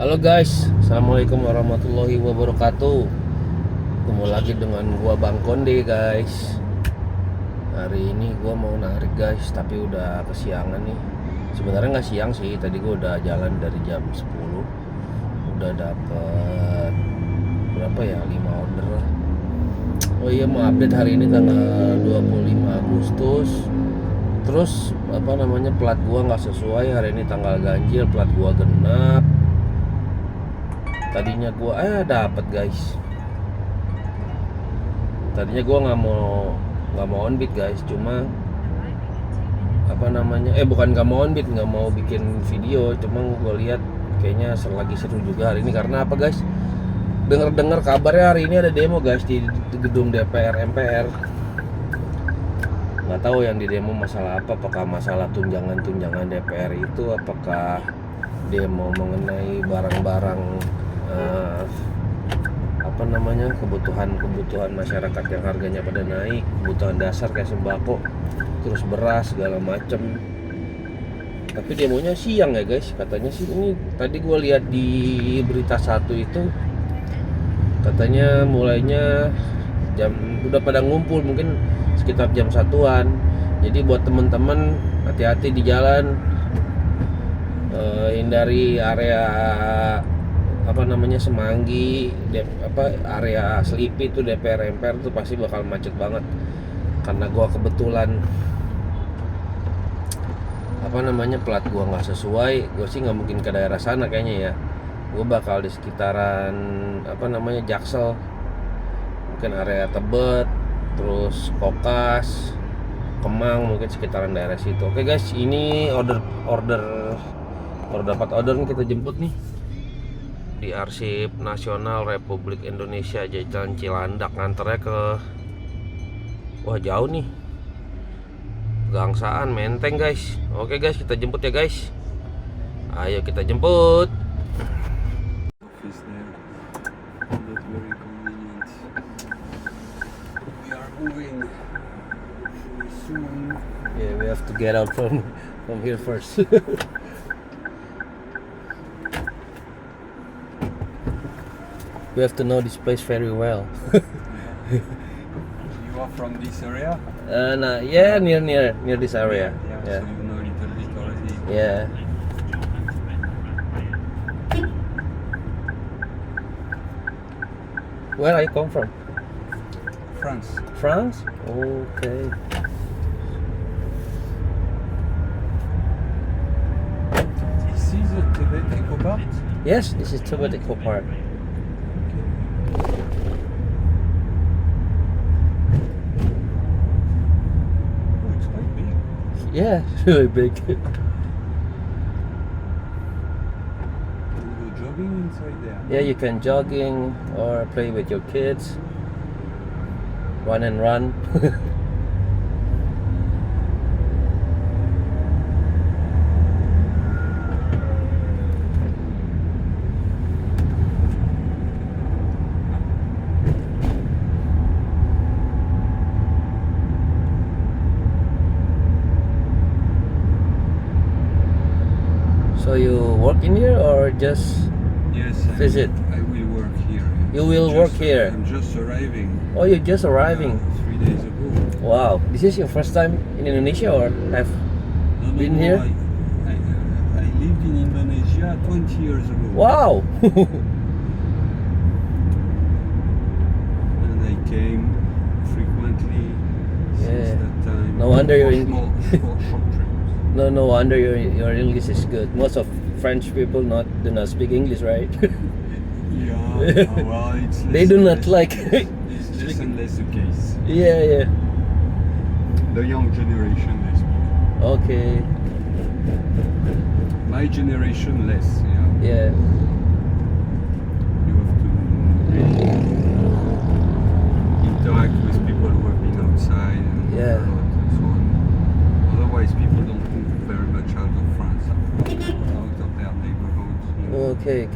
Halo guys, assalamualaikum warahmatullahi wabarakatuh. Ketemu lagi dengan gua Bang Konde guys. Hari ini gua mau narik guys, tapi udah kesiangan nih. Sebenarnya nggak siang sih, tadi gua udah jalan dari jam 10. Udah dapet berapa ya, 5 order lah. Oh iya, mau update hari ini tanggal 25 Agustus. Terus plat gua nggak sesuai, hari ini tanggal ganjil, plat gua genap. Tadinya gua dapat guys. Tadinya gua nggak mau on beat guys, cuma bukan nggak mau on beat, nggak mau bikin video, cuma gua lihat kayaknya lagi seru juga hari ini. Karena apa guys, dengar kabarnya hari ini ada demo guys di gedung DPR MPR. Nggak tahu yang di demo masalah apa, apakah masalah tunjangan DPR itu, apakah demo mengenai barang-barang kebutuhan masyarakat yang harganya pada naik, kebutuhan dasar kayak sembako, terus beras segala macem. Tapi demonya siang ya guys, katanya sih. Ini tadi gue lihat di berita satu itu, katanya mulainya udah pada ngumpul mungkin sekitar jam 1-an. Jadi buat temen-temen hati-hati di jalan, hindari area Semanggi, area Selipi itu DPR MPR tuh pasti bakal macet banget. Karena gua kebetulan plat gua nggak sesuai, gua sih nggak mungkin ke daerah sana kayaknya ya. Gua bakal di sekitaran Jaksel, mungkin area Tebet, terus Kokas, Kemang, mungkin sekitaran daerah situ. Oke guys, ini baru dapat order nih, kita jemput nih di Arsip Nasional Republik Indonesia Jalan Cilandak. Nganternya ke jauh nih, Gangsaan, Menteng guys. Oke guys, kita jemput ya guys. Ayo kita jemput. Office there. That's very convenient. We are moving soon. Yeah, we have to get out from here first. We have to know this place very well. You are from this area? Yeah, near this area. So you know a little bit already. Yeah. Where are you come from? France. France? Okay. This is a Tibet Eco Park? Yes, this is Tibet Eco Park. Oh, it's quite big. Yeah, it's really big. Can you go jogging inside there? Yeah, you can jogging or play with your kids. Run and run. So you work in here or just Yes. visit? I will work here. You will work here? I'm just arriving. Oh, you're just arriving. 3 days ago. Wow, this is your first time in Indonesia or have No, been here? I lived in Indonesia 20 years ago. Wow. And I came frequently since Yeah. that time. No wonder you're For in- short trips. No wonder your English is good. Most of French people do not speak English, right? Yeah, well, it's less They do and not less- like. It's less and less the case. Yeah. The young generation, they speak. Okay. My generation, less. Yeah. Yeah. You have to really interact with people who have been outside and Yeah. a lot and so on. Otherwise, people don't move very much out of France, out of their neighborhoods. You know. Okay.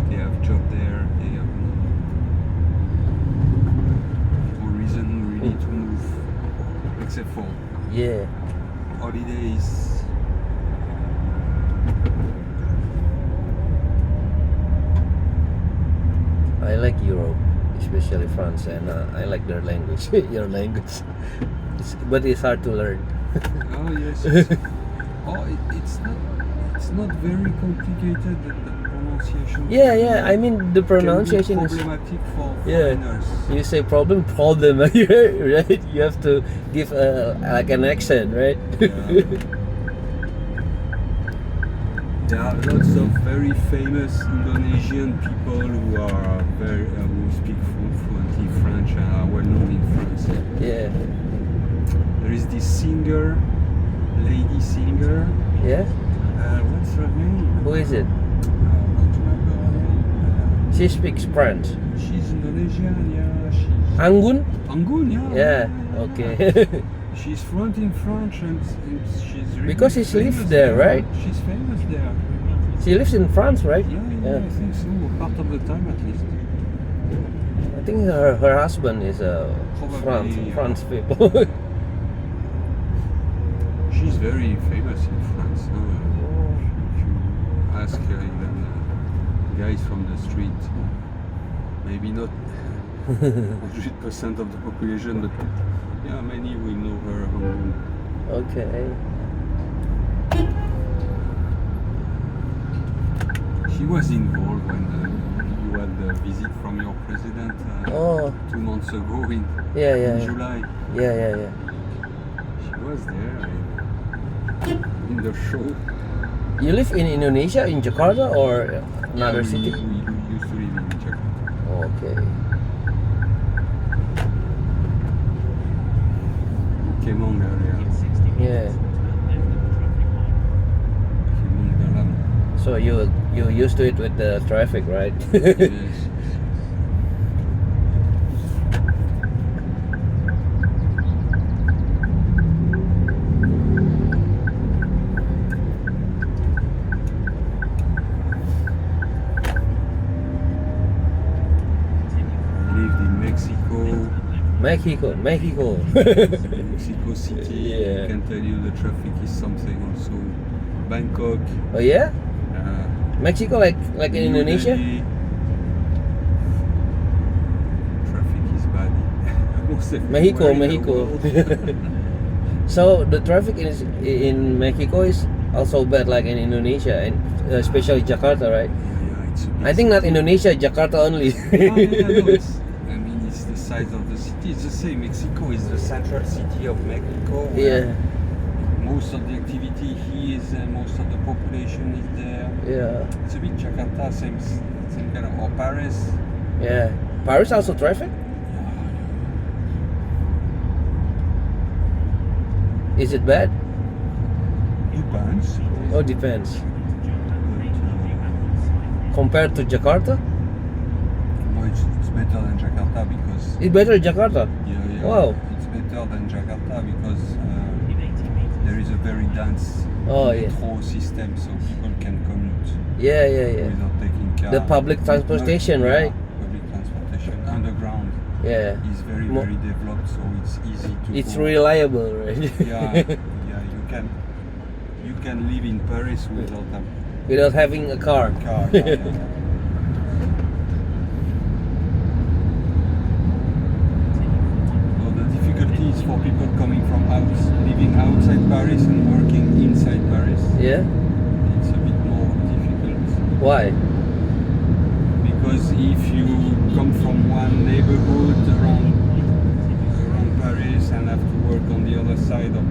They have job there. They have no reason really to move, except for Yeah. holidays. like Europe, especially France, and I like their language. Your language, but it's hard to learn. Oh yes. It's not very complicated. The pronunciation. Yeah. I mean the can be pronunciation is. problematic for Yeah. foreigners. You say problem, right? You have to give like an accent, right? Yeah. There are lots of very famous Indonesian people who are who speak fluently French and are well known in France. Yeah. There is this lady singer. Yeah. What's her name? Who is it? Don't remember her name. She speaks French. She's Indonesian. Yeah, she's Anggun? Anggun. Yeah. Yeah. Okay. She's fluent in French and she's really Because she famous lives there, right? She's famous there. She lives in France, right? Yeah, I think so. Part of the time at least. I think her husband is a Probably, yeah. France people. She's very famous in France. No? If you ask even guys from the street, maybe not 100% of the population, but yeah, many will know her. Okay. She was involved when you had the visit from your president 2 months ago in Yeah. July. Yeah. She was there in the show. You live in Indonesia, in Jakarta, or another Yeah, city? We used to live in Jakarta. Okay. Kemong area. Yeah. Kemong Dalam. So you used to it with the traffic, right? Yes. Lived in Mexico. Mexico. Mexico City. Yeah. I can tell you the traffic is something also. Bangkok. Oh yeah? Uh, Mexico like in New Indonesia? Delhi. Traffic is bad. Almost everywhere in the Mexico. world. So the traffic in Mexico is also bad like in Indonesia, and especially Jakarta, right? Yeah, it's a bit I think not Indonesia, Jakarta only. no, it's the size of the city. It's the same. Mexico is the central city of Mexico. Yeah. Most of the activity here is most of the population is there. Yeah. It's a bit Jakarta, same kind of, or Paris. Yeah. Paris also traffic? Is it bad? Depends. Oh, depends. But, Compared to Jakarta? no, it's better than Jakarta because It's better Jakarta. yeah, Wow. it's better than Jakarta because there is a very dense Oh yeah. metro system, so people can commute Yeah. without taking car. The public transportation, Yeah, right? Public transportation underground Yeah. is very Mo- very developed, so it's easy to. It's go. reliable, right? Yeah, you can live in Paris without a Without having a car. car. So the difficulty is for people coming from living outside Paris and working inside Paris. Yeah. It's a bit more difficult Why? because if you come from one neighborhood around Paris and have to work on the other side of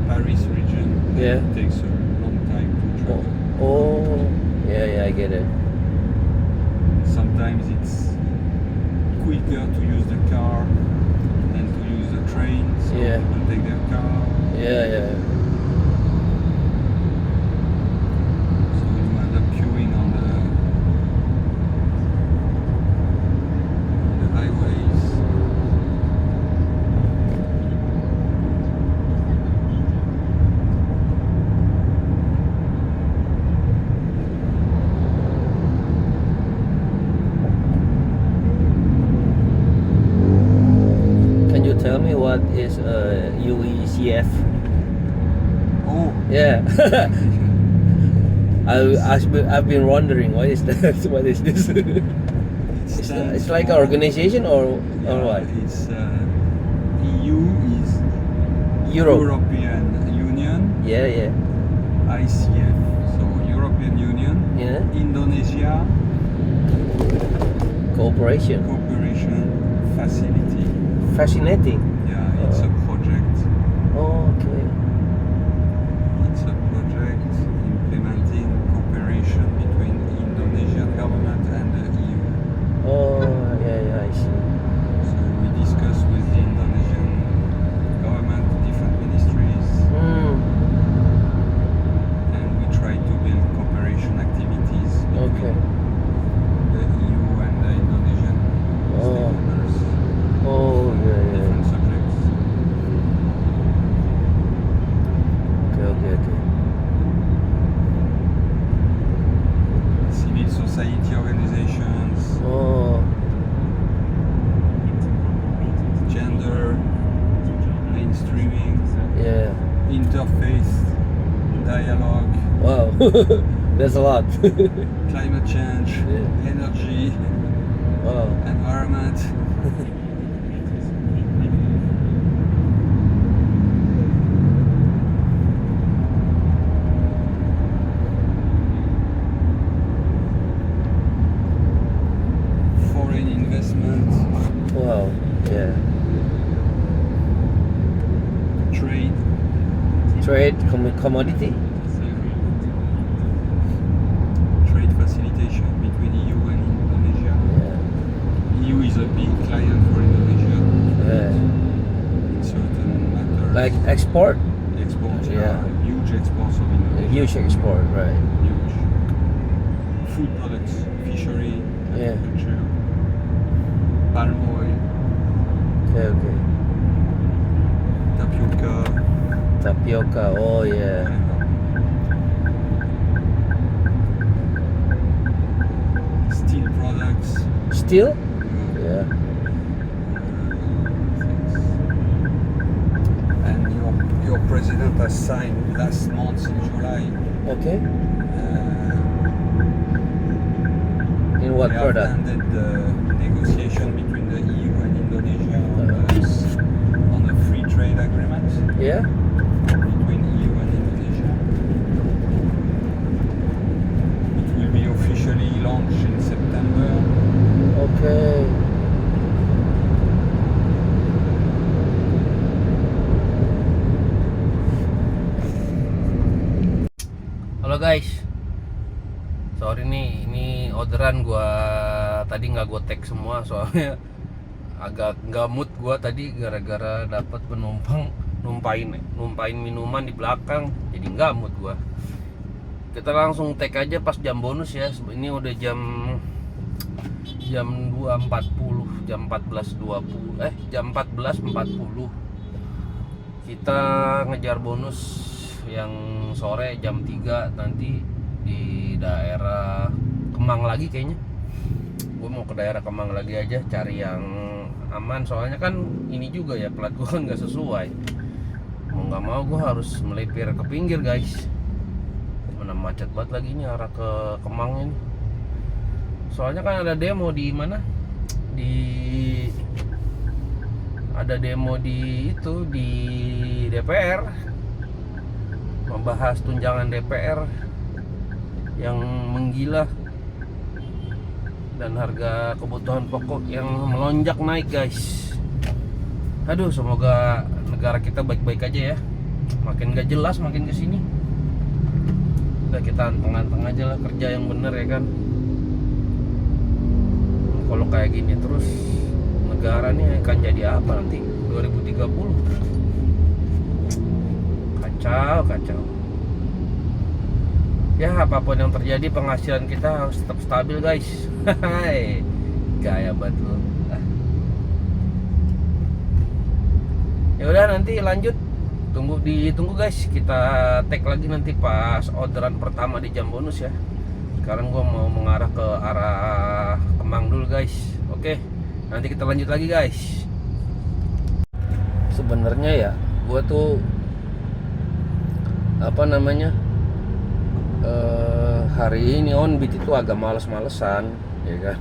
Paris region, then Yeah. it takes a long time to travel. Oh. Yeah. I get it. Sometimes it's quicker to use the car than to use the train, so Yeah. people take their car. Yeah. So you end up queuing on the highways. Can you tell me what is UECF? Oh, Yeah. I've been wondering what is that? What is this? It's like an organization or what? It's EU is Europe. European Union, Yeah. ICF, so European Union, Yeah. Indonesia Cooperation. Cooperation Facility. Fascinating. Yeah, it's a project. Oh, okay. It's a project implementing cooperation between Indonesian government and the EU. Oh, yeah, I see. So we discuss with the Indonesian government, different ministries, Hmm. and we try to build cooperation activities Okay. between the EU and the Indonesian Oh. stakeholders. Oh, yeah. Different subjects. Okay. Civil society organizations, Oh, gender, mainstreaming, yeah. interfaith, dialogue, Wow. That's a lot. climate change, Yeah. energy, Wow. environment. Foreign investment, Wow. Yeah. trade, Trade commodity. trade facilitation between EU and Indonesia. Yeah. EU is a big client for Indonesia Yeah. in certain matters. Like export. exports, Yeah. huge exports of Indonesia. Huge export, right? Huge. Food products, fishery, Yeah. agriculture, palm oil, Okay. tapioca, Tapioca. Oh, yeah. steel products. Steel. uh, Yeah. And your president has signed last month in July. Okay. In what they product? have ended the negotiation between the EU and Indonesia on a free trade agreement Yeah. between EU and Indonesia. It will be officially launched in September. Okay. Halo guys, sorry nih, ini orderan gua tadi nggak gua tag semua soalnya agak nggak mood gua tadi gara-gara dapat penumpang numpain minuman di belakang, jadi nggak mood gua. Kita langsung tag aja pas jam bonus ya. Ini udah jam 2.40, jam 14.20, jam 14.40. Kita ngejar bonus yang sore jam 3 nanti di daerah Kemang lagi kayaknya. Gue mau ke daerah Kemang lagi aja, cari yang aman, soalnya kan ini juga ya, plat gue kan nggak sesuai. Mau nggak mau gue harus melipir ke pinggir guys. Mana macet banget lagi ini arah ke Kemang ini. Soalnya kan ada demo di mana? Ada demo di DPR, membahas tunjangan DPR yang menggila dan harga kebutuhan pokok yang melonjak naik guys. Aduh, semoga negara kita baik-baik aja ya. Makin gak jelas makin kesini. Udah kita anteng-anteng aja lah, kerja yang bener ya kan. Kalau kayak gini terus negara nih akan jadi apa nanti 2030? Kacau. Ya apapun yang terjadi, penghasilan kita harus tetap stabil guys. Hai, gaya banget lu. Ya udah, nanti lanjut. Ditunggu guys. Kita tag lagi nanti pas orderan pertama di jam bonus ya. Sekarang gua mau mengarah ke arah Kemang dulu guys. Oke, nanti kita lanjut lagi guys. Sebenarnya ya, gua tuh hari ini on beat itu agak males-malesan ya kan.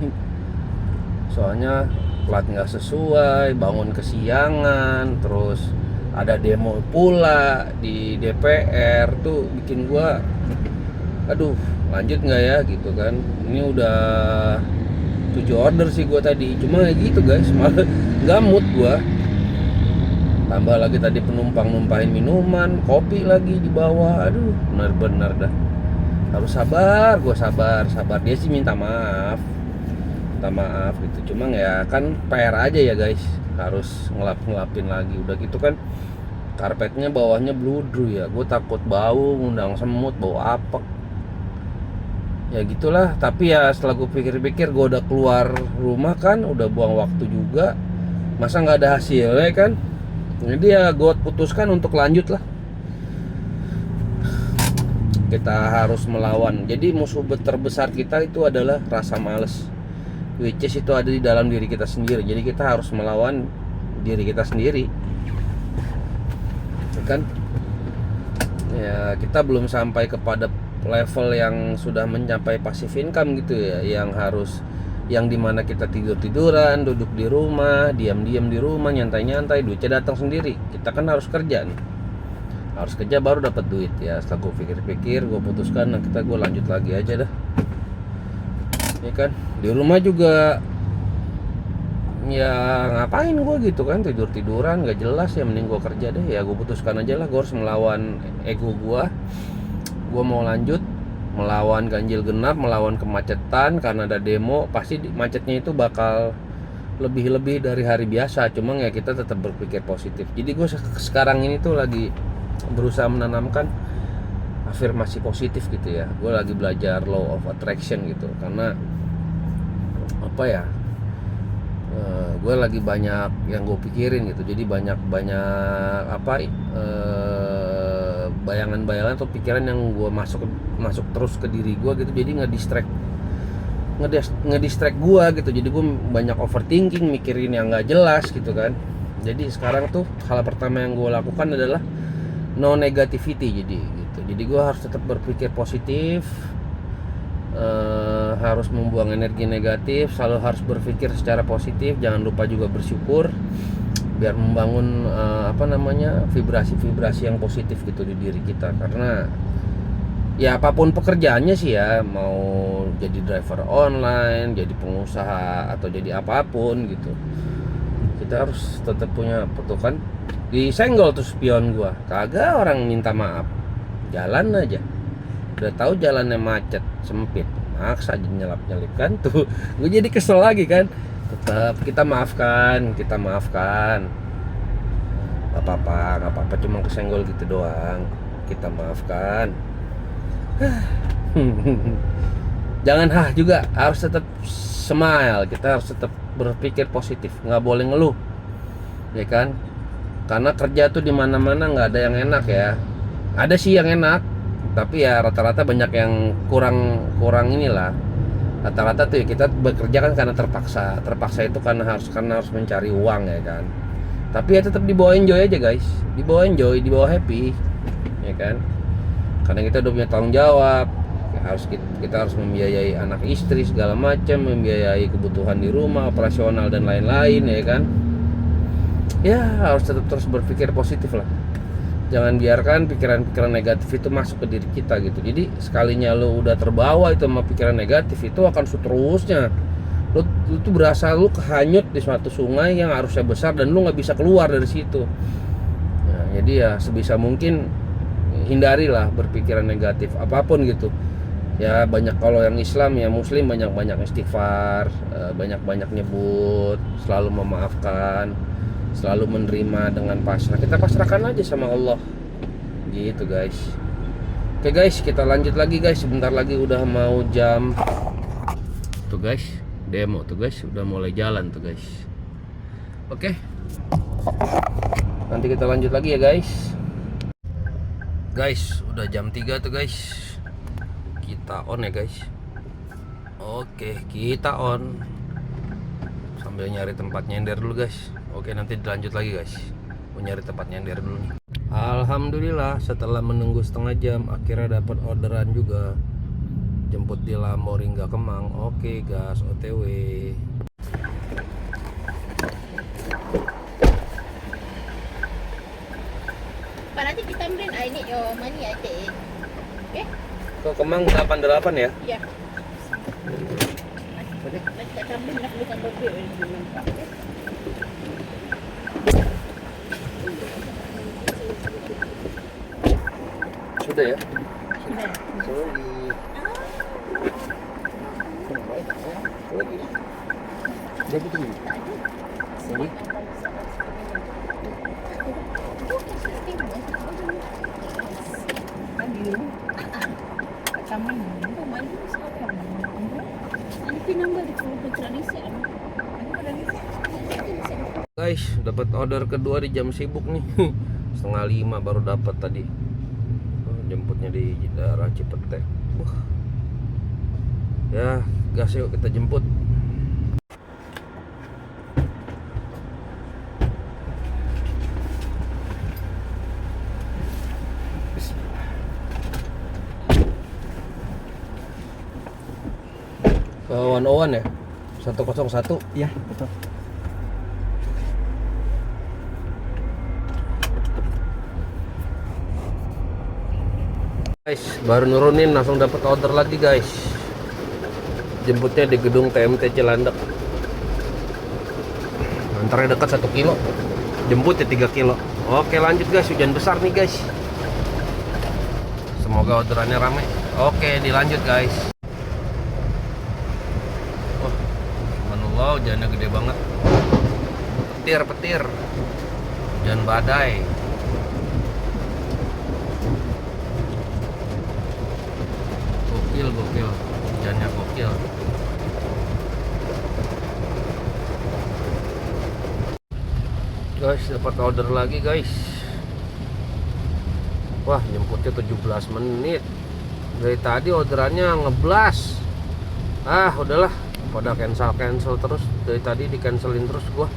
soalnya plat nggak sesuai, bangun kesiangan, terus ada demo pula di DPR tuh bikin gua aduh lanjut nggak ya gitu kan. Ini udah 7 order sih gua tadi, cuma kayak gitu guys, malah nggak mood gua. Tambah lagi tadi penumpang numpahin minuman, kopi lagi di bawah, aduh benar-benar dah. Harus sabar, gua sabar. Dia sih minta maaf gitu, cuma ya kan PR aja ya guys, harus ngelapin lagi. Udah gitu kan karpetnya bawahnya bludru ya, gue takut bau, ngundang semut, bau apek ya gitulah. Tapi ya setelah gue pikir-pikir, gue udah keluar rumah kan, udah buang waktu juga, masa nggak ada hasilnya kan. Jadi ya gue putuskan untuk lanjut lah. Kita harus melawan. Jadi musuh terbesar kita itu adalah rasa males, which is itu ada di dalam diri kita sendiri. Jadi kita harus melawan diri kita sendiri, kan? Ya kita belum sampai kepada level yang sudah mencapai passive income gitu ya, yang dimana kita tiduran, duduk di rumah, diam-diam di rumah, nyantai-nyantai, duitnya datang sendiri. Kita kan harus kerja nih, harus kerja baru dapat duit ya. Setelah gue pikir-pikir, gue putuskan, nah gue lanjut lagi aja dah. Ya kan, di rumah juga ya ngapain gue gitu kan, tiduran nggak jelas ya, mending gue kerja deh. Ya gue putuskan aja lah, gue harus melawan ego gue mau lanjut melawan ganjil genap, melawan kemacetan. Karena ada demo, pasti macetnya itu bakal lebih dari hari biasa. Cuma ya kita tetap berpikir positif. Jadi gue sekarang ini tuh lagi berusaha menanamkan afirmasi positif gitu ya. Gue lagi belajar law of attraction gitu, karena apa ya, gue lagi banyak yang gue pikirin gitu. Jadi banyak bayangan-bayangan atau pikiran yang gue masuk terus ke diri gue gitu. Jadi ngedistract gue gitu. Jadi gue banyak overthinking, mikirin yang nggak jelas gitu kan. Jadi sekarang tuh hal pertama yang gue lakukan adalah no negativity. Jadi gue harus tetap berpikir positif, harus membuang energi negatif, selalu harus berpikir secara positif. Jangan lupa juga bersyukur, biar membangun vibrasi yang positif gitu di diri kita. Karena ya apapun pekerjaannya sih ya, mau jadi driver online, jadi pengusaha, atau jadi apapun gitu, kita harus tetap punya petukan. Disenggol tuh spion gua, kagak orang minta maaf, jalan aja, udah tahu jalannya macet sempit, maksa aja nyelip kan tuh. Gue jadi kesel lagi kan. Tetap kita maafkan, nggak apa-apa, cuma kesenggol gitu doang, kita maafkan. Jangan juga, harus tetap smile, kita harus tetap berpikir positif, nggak boleh ngeluh, ya kan? Karena kerja tuh di mana-mana nggak ada yang enak ya. Ada sih yang enak, tapi ya rata-rata banyak yang kurang inilah. Rata-rata tuh ya kita bekerja kan karena terpaksa itu karena harus mencari uang ya kan. Tapi ya tetap dibawa enjoy aja guys, dibawa happy, ya kan? Karena kita udah punya tanggung jawab, kita harus membiayai anak istri segala macam, membiayai kebutuhan di rumah, operasional dan lain-lain, ya kan? Ya harus tetap terus berpikir positif lah. Jangan biarkan pikiran-pikiran negatif itu masuk ke diri kita gitu. Jadi sekalinya lo udah terbawa itu sama pikiran negatif, itu akan seterusnya lu tuh berasa lu kehanyut di suatu sungai yang harusnya besar dan lu nggak bisa keluar dari situ. Nah, jadi ya sebisa mungkin hindarilah berpikiran negatif apapun gitu. Ya banyak, kalau yang Islam ya Muslim banyak-banyak istighfar, banyak-banyak nyebut, selalu memaafkan, selalu menerima dengan pasrah. Kita pasrahkan aja sama Allah gitu guys. Oke guys, kita lanjut lagi guys. Sebentar lagi udah mau jam tuh guys, demo tuh guys, udah mulai jalan tuh guys. Oke, nanti kita lanjut lagi ya guys. Guys, udah jam 3 tuh guys. Kita on ya guys. Oke, kita on sambil nyari tempat nyender dulu guys. Oke, nanti dilanjut lagi guys. Mau nyari tempat nyender dulu nih. Alhamdulillah, setelah menunggu setengah jam akhirnya dapat orderan juga. Jemput di Lamboringga Kemang. Oke gas, OTW. your money, I take it. Okay? Ke Kemang 88 ya? Yeah. Nak tak tambah, nak boleh tambah duit lagi nampak. Okay? Sudah ya? Sudah. Sorry. Lagi. Dia betul. Sorry. Guys, dapat order kedua di jam sibuk nih. 4:30 baru dapat tadi. Jemputnya di daerah Cipete. Ya, gas yuk kita jemput. Ke 101 ya? 101. Iya, betul. Guys, baru nurunin langsung dapat order lagi guys. Jemputnya di gedung TMT Cilandak. Antaranya dekat 1 kilo. Jemputnya 3 kilo. Oke lanjut guys, hujan besar nih guys. Semoga orderannya rame. Oke dilanjut guys. Wah, subhanallah hujannya gede banget. Petir. Hujan badai. Gokil, hujannya gokil. Guys, dapat order lagi guys. Wah, jemputnya 17 menit. Dari tadi orderannya ngeblas. Ah, udahlah, pada cancel terus. Dari tadi di cancelin terus gua.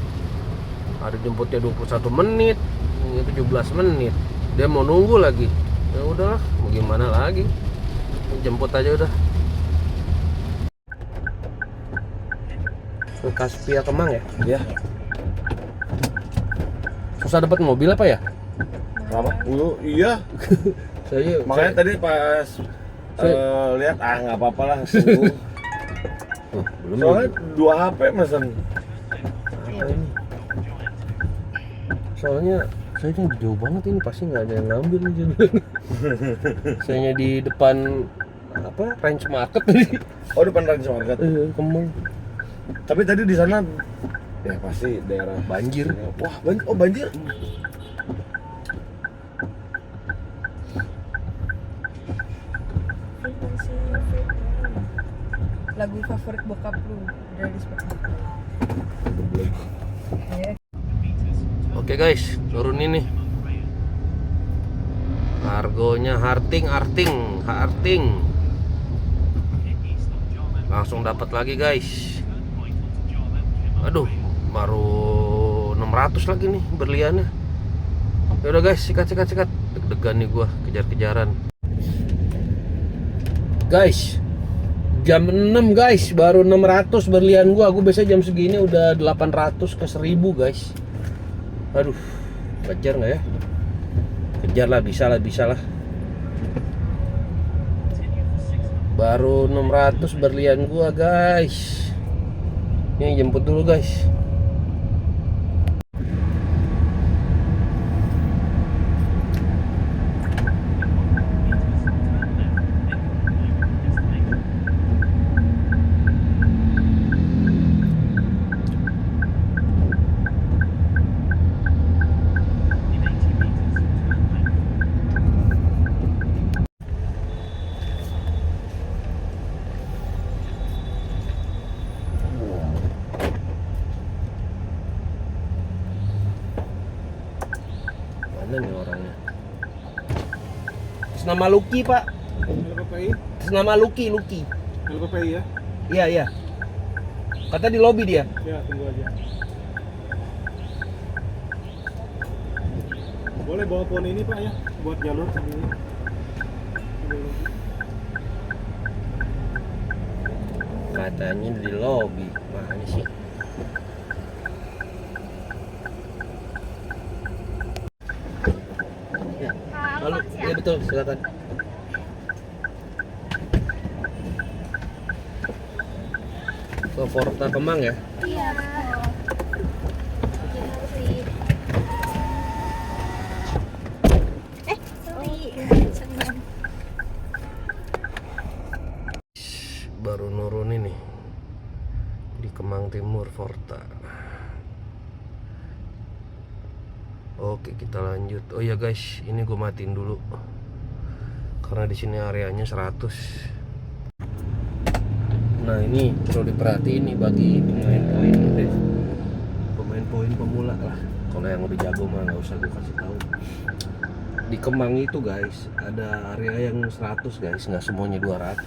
Ada jemputnya 21 menit, ini 17 menit. Dia mau nunggu lagi. Ya udahlah, mau gimana lagi? Jemput aja udah. Ke Kaspia Kemang ya? Iya. Susah dapat mobil apa ya? Apa? Iya. Saya Makanya tadi pas lihat nggak apa-apa lah tunggu. belum. Soalnya 2 HP mesen. Apa ini? Soalnya saya ini jauh banget ini, pasti nggak ada yang ngambil nih. Saya di depan apa range market tadi. Oh, depan Range Market. Kemang. Tapi tadi di sana ya pasti daerah Banjir. Wah, banjir. Lagu favorit bokap lu dari Spotify. Oke guys, turunin nih. Argonya Harting. Langsung dapat lagi guys. Aduh, baru 600 lagi nih berliannya. Ya udah guys, sikat. Deg-degan nih gua kejar-kejaran. Guys, jam 6 guys, baru 600 berlian gua. Aku biasa jam segini udah 800 ke 1000 guys. Aduh, kejar nggak ya? Kejar lah, bisa lah. Baru 600 berlian gua guys. Ini jemput dulu guys. Mana nih orangnya? Atas nama Lucky pak. LPPI? Atas nama Lucky. LPPI ya? Iya. Kata di lobi dia. Ya, tunggu aja. Boleh bawa pohon ini pak ya, buat jalur ini. Katanya di lobi. Mana sih? Lalu, ya betul, silakan. Ke Forta Kemang ya? Iya. Sorry. Baru nurun ini di Kemang Timur Forta. Oke, kita lanjut. Oh ya guys, ini gue matiin dulu karena di sini areanya 100. Nah, ini perlu diperhatiin nih bagi pemain poin deh. Pemain poin pemula lah. Kalau yang udah jago mah nggak usah gue kasih tahu. Di Kemang itu guys, ada area yang 100 guys, nggak semuanya 200.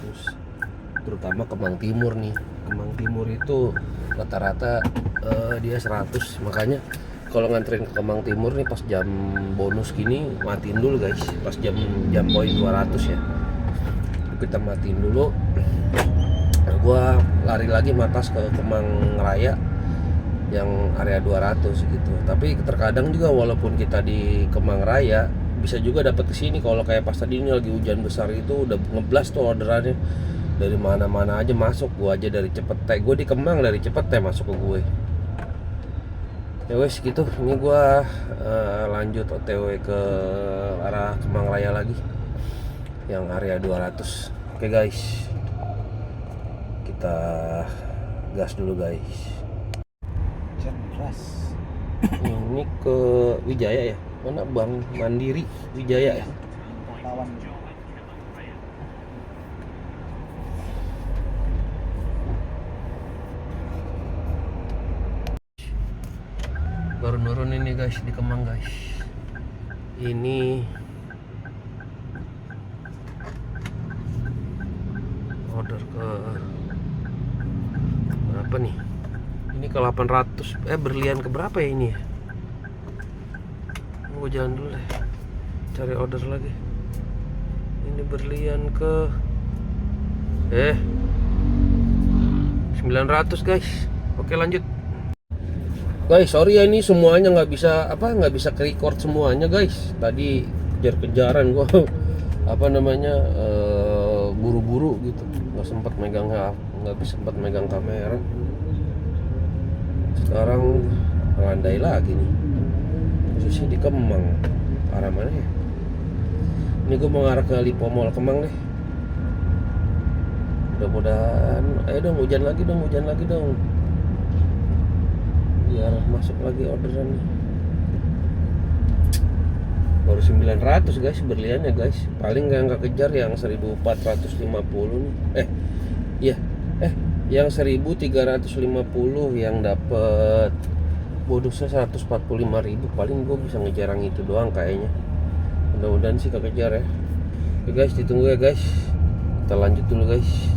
Terutama Kemang Timur nih. Kemang Timur itu rata-rata dia 100. Makanya kalau nganterin ke Kemang Timur nih pas jam bonus gini matiin dulu guys. Pas jam poin 200 ya. Kita matiin dulu. Nah, gua lari lagi matas ke Kemang Raya yang area 200 gitu. Tapi terkadang juga walaupun kita di Kemang Raya bisa juga dapat ke sini. Kalau kayak pas tadi ini lagi hujan besar itu udah ngeblas tuh orderannya. Dari mana-mana aja masuk, gua aja dari Cepete. Gue di Kemang dari Cepete masuk ke gue. Ya wes gitu, ini gua lanjut OTW ke arah Kemang Raya lagi yang area 200. Oke guys, kita gas dulu guys. Cerdas. Ini ke Wijaya ya? Mana Bank Mandiri Wijaya ya? Lawan. Baru nurun ini guys di Kemang guys. Ini order ke berapa nih? Ini ke 800. Berlian ke berapa ya ini ya? Gue jalan dulu deh. Cari order lagi. Ini berlian ke 900 guys. Oke lanjut. Guys, sorry ya ini semuanya nggak bisa ke-record semuanya guys. Tadi kejar-kejaran gua buru-buru gitu, nggak sempat megang kamera. Sekarang landai lagi nih, posisi di Kemang. Arah mana ya? Ini gua mau ngarah ke Lipo Mall Kemang deh. Mudah-mudahan, ayo dong hujan lagi dong. Biar masuk lagi orderan nih. Baru 900 guys berliannya guys. Paling nggak kejar yang 1450 nih. Yang 1350 yang dapat bonusnya 145.000. Paling gue bisa ngejar yang itu doang kayaknya. Mudah-mudahan sih kekejar ya. Oke guys, ditunggu ya guys. Kita lanjut dulu guys.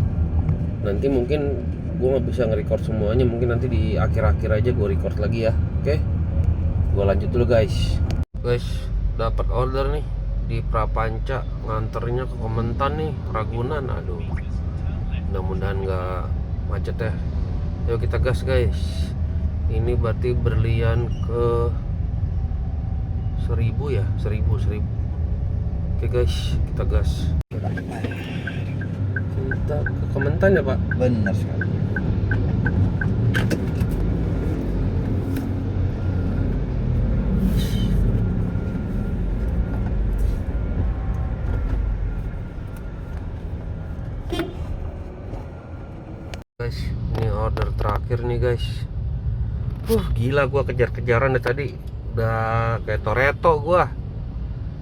Nanti mungkin gue nggak bisa nge-record semuanya, mungkin nanti di akhir-akhir aja gue record lagi ya. Oke, gue lanjut dulu guys. Dapat order nih di Prapanca, nganternya ke Kementan nih, Ragunan. Aduh, mudah-mudahan nggak macet ya. Yuk kita gas guys. Ini berarti berlian ke 1000 ya, 1000. Oke guys, kita gas. Kita ke Kementan ya Pak. Benar sekali. Guys, ini order terakhir nih guys. Gila gua kejar-kejaran dari tadi. Udah kayak Toretto gua.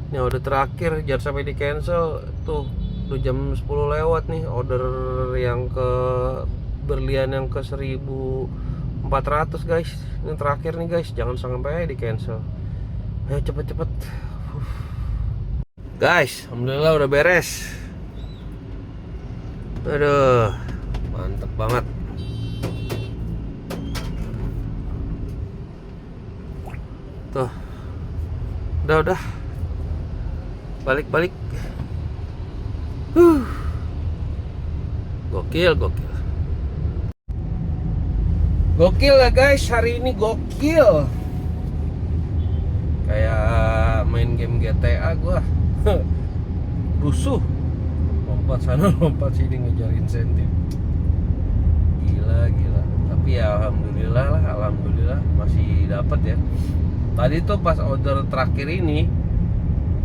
Ini order terakhir, jangan sampai di cancel. Tuh, udah jam 10 lewat nih. Order yang ke berlian yang ke 1400 guys. Ini terakhir nih guys, jangan sampai di cancel. Ayo cepet-cepet. Guys, alhamdulillah udah beres. Aduh, mantep banget. Tuh, udah balik. Gokil ya guys, hari ini gokil. Kayak main game GTA gua. rusuh, lompat sana lompat sini ngejar insentif. Gila. Tapi ya alhamdulillah masih dapat ya. Tadi tuh pas order terakhir ini,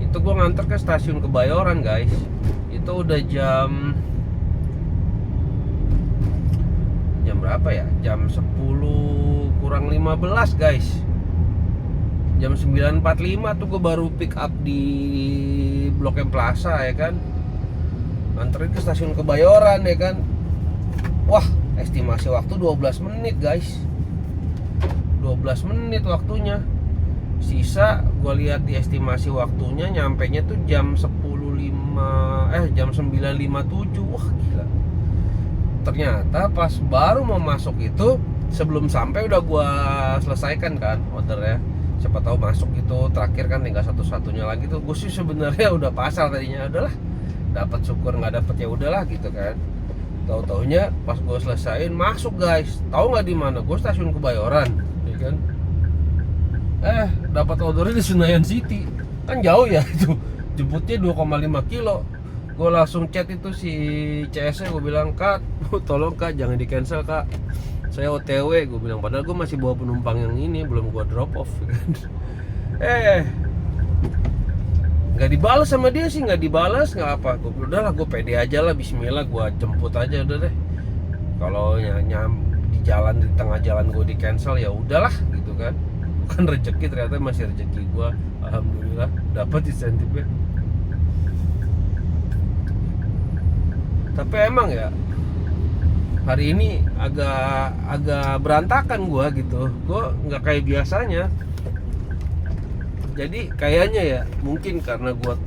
itu gue nganter ke stasiun Kebayoran guys. Itu udah jam berapa ya? Jam 10 kurang 15 guys. Jam 9.45 tuh gue baru pick up di Blok M Plaza ya kan. Nganterin ke stasiun Kebayoran ya kan. Wah, estimasi waktu 12 menit guys. 12 menit waktunya. Sisa gue lihat di estimasi waktunya nyampenya tuh jam 9.57. Wah gila. Ternyata pas baru mau masuk itu, sebelum sampai udah gue selesaikan kan ordernya. Siapa tahu masuk itu terakhir kan tinggal satu-satunya lagi tuh. Gue sih sebenarnya udah pasal tadinya, udahlah dapat syukur, nggak dapat ya udahlah gitu kan. Tahu-taunya pas gue selesaiin masuk guys. Tahu nggak di mana? Gue stasiun Kebayoran, ya kan. Dapat ordernya di Senayan City. Kan jauh ya itu. Jemputnya 2,5 kilo. Gue langsung chat itu si CS-nya, gue bilang, "Kak, tolong Kak, jangan di cancel Kak. Saya OTW," gue bilang, padahal gue masih bawa penumpang yang ini, belum gue drop off kan. Nggak dibalas sama dia sih, nggak dibalas, nggak apa. Gue udahlah, gue pede aja lah, bismillah gue jemput aja udah deh. Kalau nyam di jalan, di tengah jalan gue di cancel ya udahlah gitu kan. Bukan rezeki, ternyata masih rezeki gue. Alhamdulillah dapat insentifnya. Tapi emang ya hari ini agak berantakan gua gitu. Gua nggak kayak biasanya. Jadi kayaknya ya mungkin karena gua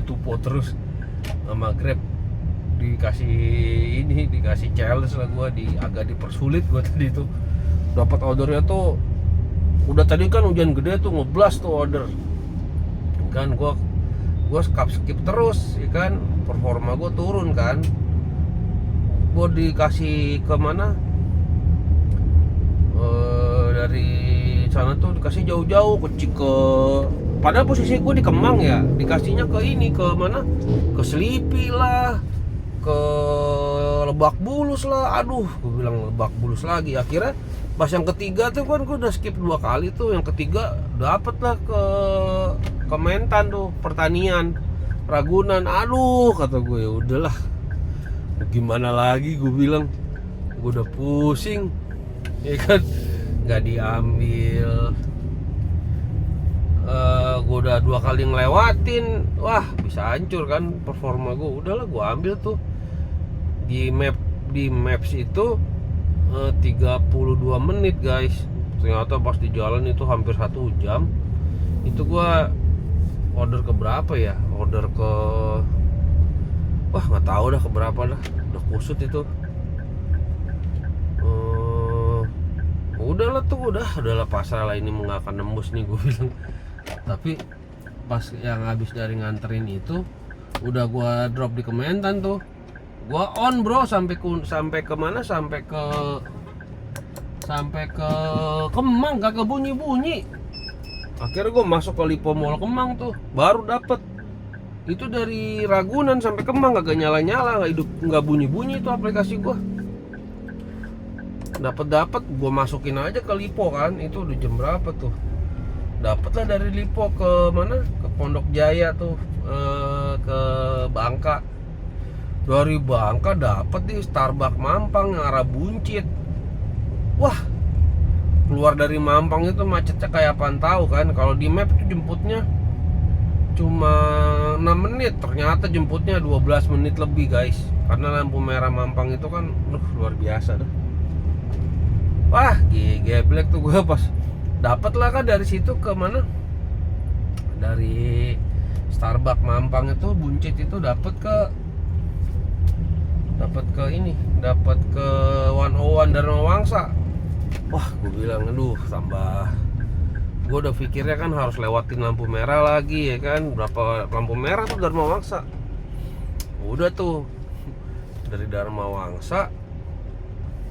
tupo terus sama Grab, dikasih challenge lah gua, agak dipersulit gua tadi tuh. Dapat ordernya tuh udah tadi kan hujan gede tuh, ngeblas tuh order. Kan gua skip terus ya kan, performa gue turun kan. Gue dikasih ke mana, dari sana tuh dikasih jauh-jauh ke padahal posisi gue di Kemang ya, dikasihnya ke ini, ke mana, ke Selipi lah, ke Lebak Bulus lah. Aduh, gue bilang Lebak Bulus lagi. Akhirnya pas yang ketiga tuh kan gue udah skip 2 kali tuh, yang ketiga dapet lah ke Kementan tuh, Pertanian Ragunan. Aduh, kata gue ya udahlah, gimana lagi, gue bilang gue udah pusing ya kan, nggak diambil. Gue udah 2 kali ngelewatin, wah bisa hancur kan performa gue. Udahlah, gue ambil tuh di maps itu 32 menit guys. Ternyata pas di jalan itu hampir 1 jam. Itu gue order ke berapa ya? Order ke, wah nggak tahu dah ke berapa dah. Udah kusut itu. Udahlah tuh, udahlah pasrah lah, ini nggak akan nembus nih gue bilang. Tapi pas yang habis dari nganterin itu, udah gue drop di Kementan tuh. Gue on bro sampai ke mana? Sampai ke Kemang, kagak bunyi. Akhirnya gue masuk ke Lipo Mall Kemang tuh, baru dapet. Itu dari Ragunan sampai Kemang kagak nyala, nggak bunyi itu aplikasi gue. Dapat gue masukin aja ke Lipo kan. Itu udah jam berapa tuh? Dapet lah dari Lipo ke mana? Ke Pondok Jaya tuh, ke Bangka. Dari Bangka dapet di Starbucks Mampang yang arah Buncit. Wah, keluar dari Mampang itu macetnya kayak apaan tahu kan. Kalau di map itu jemputnya cuma 6 menit, ternyata jemputnya 12 menit lebih guys. Karena lampu merah Mampang itu kan luar biasa dah. Wah, geblek tuh gue pas dapet lah kan dari situ ke mana? Dari Starbucks Mampang itu Buncit itu dapet ke 101 Dharma Wangsa. Wah, gue bilang aduh, tambah. Gue udah pikirnya kan harus lewatin lampu merah lagi ya kan. Berapa lampu merah tuh Dharma Wangsa. Udah tuh dari Dharma Wangsa,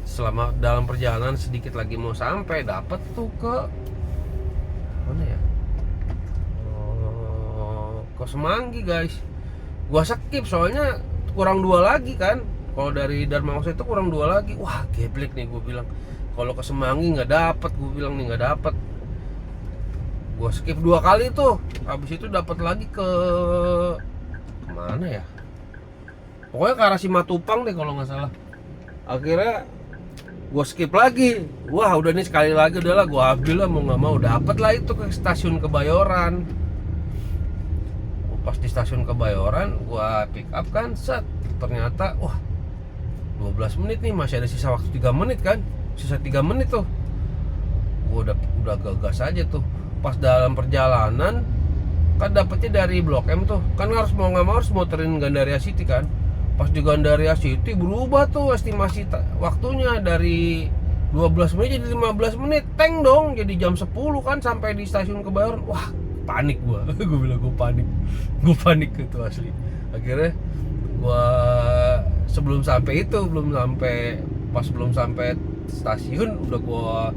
selama dalam perjalanan sedikit lagi mau sampai, dapat tuh ke mana ya, ke Semanggi guys. Gua skip soalnya kurang 2 lagi kan. Kalau dari Dharma Wangsa itu kurang 2 lagi. Wah, geblek nih gue bilang. Kalau ke Semanggi nggak dapet, gue bilang nih nggak dapet. Gua skip 2 kali tuh. Habis itu dapat lagi ke mana ya? Pokoknya ke arah Simatupang deh kalau nggak salah. Akhirnya gua skip lagi. Wah, udah nih sekali lagi udahlah gua ambil lah, mau nggak mau dapet lah itu ke stasiun Kebayoran. Pas di stasiun Kebayoran gua pick up kan, set. Ternyata wah 12 menit nih, masih ada sisa waktu 3 menit kan. Sisa 3 menit tuh. Gua udah gagas aja tuh. Pas dalam perjalanan kan dapetnya dari Blok M tuh. Kan harus mau nggak mau harus muterin Gandaria City kan. Pas di Gandaria City berubah tuh estimasi waktunya dari 12 menit jadi 15 menit. Tank dong, jadi jam 10 kan sampai di stasiun Kebayoran. Wah, panik gua. Gua bilang gua panik. Gua panik gitu asli. Akhirnya gua sebelum sampai stasiun udah gua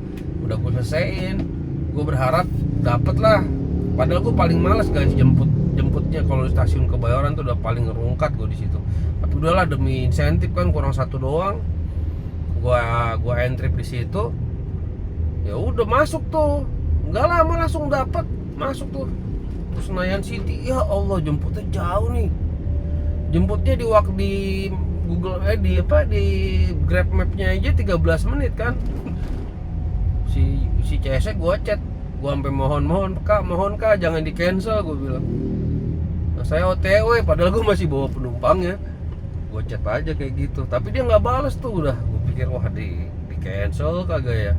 selesaiin. Gua berharap dapet lah. Padahal gue paling malas guys jemputnya kalau di stasiun Kebayoran tuh udah paling ngerungkat gue di situ. Tapi udahlah demi insentif kan kurang 1 doang. Gua entry di situ. Ya udah masuk tuh. Enggak lama langsung dapet masuk tuh. Terus Senayan City. Ya Allah, jemputnya jauh nih. Jemputnya di Google di Grab Map-nya aja 13 menit kan. Si CS gua chat, gua sampai mohon kak jangan di cancel, gua bilang. Nah, saya OTW padahal gua masih bawa penumpang ya. Gua chat aja kayak gitu, tapi dia nggak balas tuh. Udah gua pikir wah di cancel kagak ya.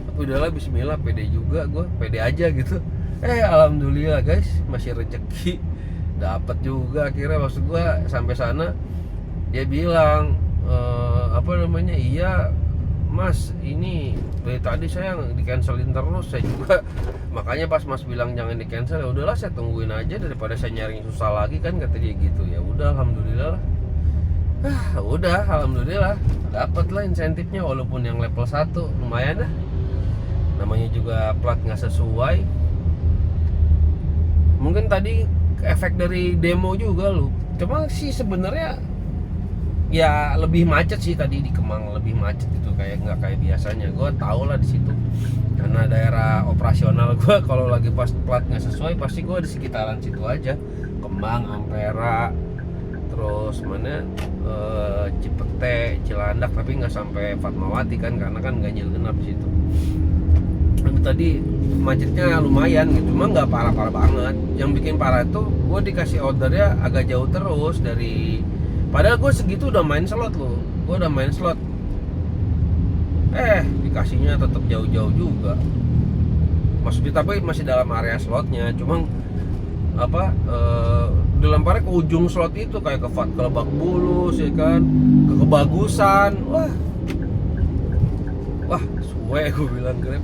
Tapi udahlah, bismillah, pede juga gua, pede aja gitu. Alhamdulillah guys, masih rezeki dapat juga akhirnya. Maksud gua sampai sana dia bilang iya Mas, ini dari tadi saya di cancelin terus. Saya juga makanya pas Mas bilang jangan di cancel, ya udahlah saya tungguin aja daripada saya nyari susah lagi kan, kata dia gitu. Ya udah, alhamdulillah lah. Udah alhamdulillah dapat lah insentifnya, walaupun yang level 1 lumayan dah. Namanya juga plat nggak sesuai. Mungkin tadi efek dari demo juga lu. Cuma sih sebenarnya ya lebih macet sih tadi di Kemang, lebih macet itu, kayak nggak kayak biasanya. Gue tau lah di situ karena daerah operasional gue. Kalau lagi pas plat nggak sesuai pasti gue di sekitaran situ aja, Kemang, Ampera, terus mana Cipete, Cilandak, tapi nggak sampai Fatmawati kan karena kan ganjil genap di situ. Tapi tadi macetnya lumayan gitu, cuma nggak parah-parah banget. Yang bikin parah itu gue dikasih ordernya agak jauh terus dari. Padahal gue segitu udah main slot loh. Gue udah main slot. Dikasihnya tetap jauh-jauh juga. Maksudnya tapi masih dalam area slotnya. Cuma dilemparnya ke ujung slot itu, kayak ke Lebak Bulus ya kan, ke Kebagusan. Wah, suwe gue bilang Grab.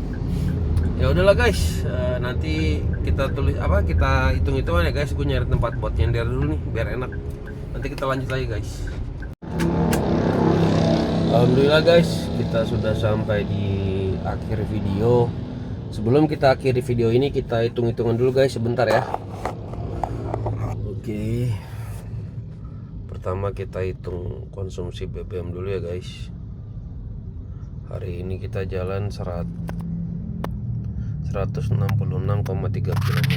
Ya udahlah guys, nanti kita kita hitung-hitungan ya guys. Gue nyari tempat buat nyender dulu nih biar enak. Nanti kita lanjut lagi guys. Alhamdulillah guys, kita sudah sampai di akhir video. Sebelum kita akhiri video ini, kita hitung-hitungan dulu guys sebentar ya. Oke. Pertama kita hitung konsumsi BBM dulu ya guys. Hari ini kita jalan 166,3 km.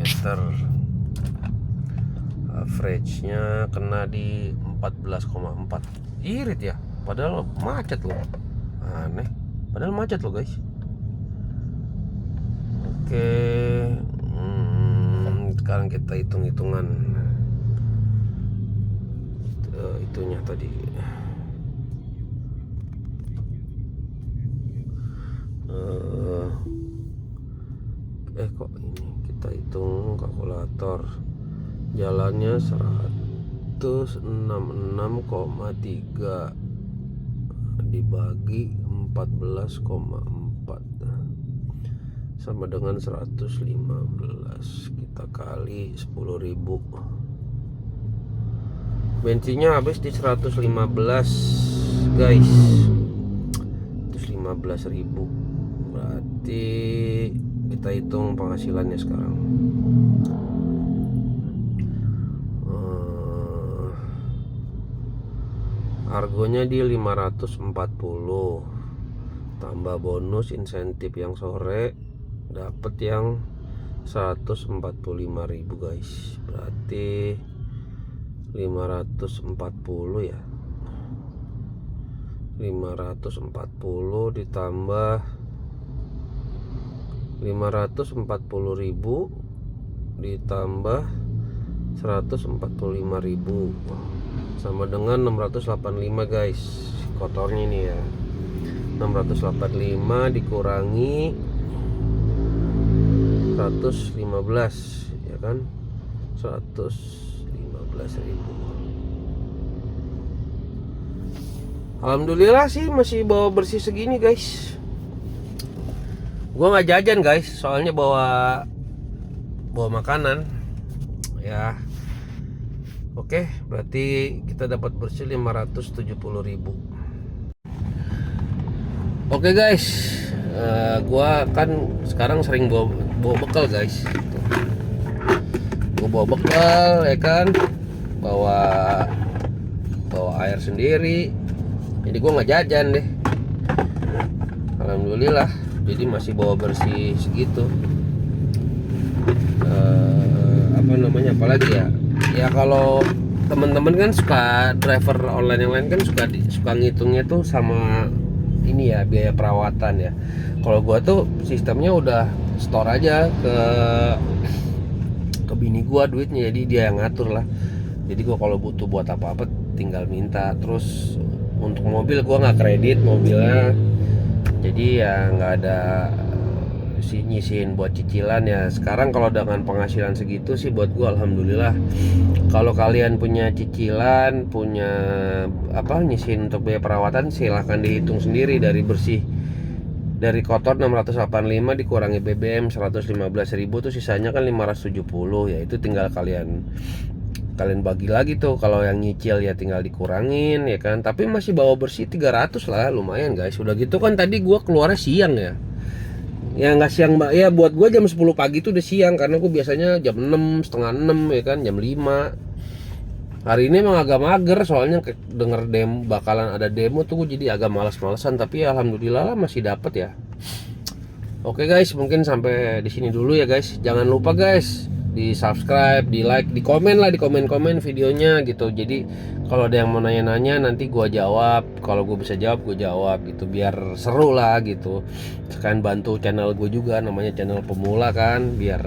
Average-nya kena di 14,4. Irit ya, padahal macet loh. Aneh, padahal macet loh guys. Oke, sekarang kita hitung-hitungan itunya tadi. Kok ini kita hitung kalkulator. Jalannya 166,3 dibagi 14,4 sama dengan 115. Kita kali 10.000. Bensinnya habis di 115 guys. 115.000. Berarti kita hitung penghasilannya sekarang. Argonya di 540, tambah bonus insentif yang sore dapat yang 145.000 guys, berarti 540 ya, 540 ditambah 540.000 ditambah 145.000 sama dengan 685 guys. Kotornya ini ya, 685 dikurangi 115 ya kan, 115.000. Alhamdulillah sih masih bawa bersih segini guys. Gua nggak jajan guys, soalnya bawa makanan ya. Oke, berarti kita dapat bersih 570.000. Oke guys, gua kan sekarang sering bawa bekal guys. Gua bawa bekal ya kan, bawa air sendiri. Jadi gua nggak jajan deh. Alhamdulillah, jadi masih bawa bersih segitu. Apa namanya? Apalagi ya? Ya kalau teman-teman kan suka driver online yang lain kan suka ngitungnya tuh sama ini ya, biaya perawatan ya. Kalau gua tuh sistemnya udah store aja ke bini gua duitnya, jadi dia yang ngatur lah. Jadi gua kalau butuh buat apa-apa tinggal minta. Terus untuk mobil gua nggak kredit mobilnya, jadi ya nggak ada nyisihin buat cicilan ya. Sekarang kalau dengan penghasilan segitu sih buat gua alhamdulillah. Kalau kalian punya cicilan, punya apa nyisihin untuk biaya perawatan, silahkan dihitung sendiri dari bersih. Dari kotor 685 dikurangi BBM 115.000 tuh sisanya kan 570 ya. Itu tinggal kalian bagi lagi tuh. Kalau yang nyicil ya tinggal dikurangin ya kan. Tapi masih bawa bersih 300 lah, lumayan guys. Udah gitu kan tadi gua keluarnya siang ya. Ya nggak siang mbak ya, buat gue jam 10 pagi itu udah siang, karena gue biasanya jam 6, setengah 6 ya kan, jam 5. Hari ini emang agak mager soalnya denger bakalan ada demo tuh, gue jadi agak malas-malesan. Tapi ya alhamdulillah lah masih dapet ya. Oke guys, mungkin sampai di sini dulu ya guys. Jangan lupa guys di subscribe, di like, di komen lah, di komen-komen videonya gitu. Jadi kalau ada yang mau nanya-nanya nanti gua jawab. Kalau gue bisa jawab gue jawab gitu, biar seru lah gitu. Sekalian bantu channel gue juga, namanya channel pemula kan, biar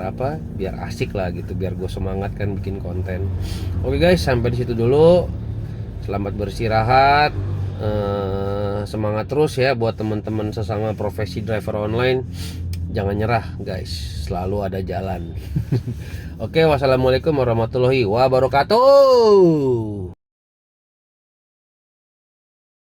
apa, biar asik lah gitu, biar gue semangat kan bikin konten. Oke guys, sampai di situ dulu. Selamat beristirahat. Semangat terus ya buat teman-teman sesama profesi driver online. Jangan nyerah guys, selalu ada jalan. Oke, wassalamualaikum warahmatullahi wabarakatuh.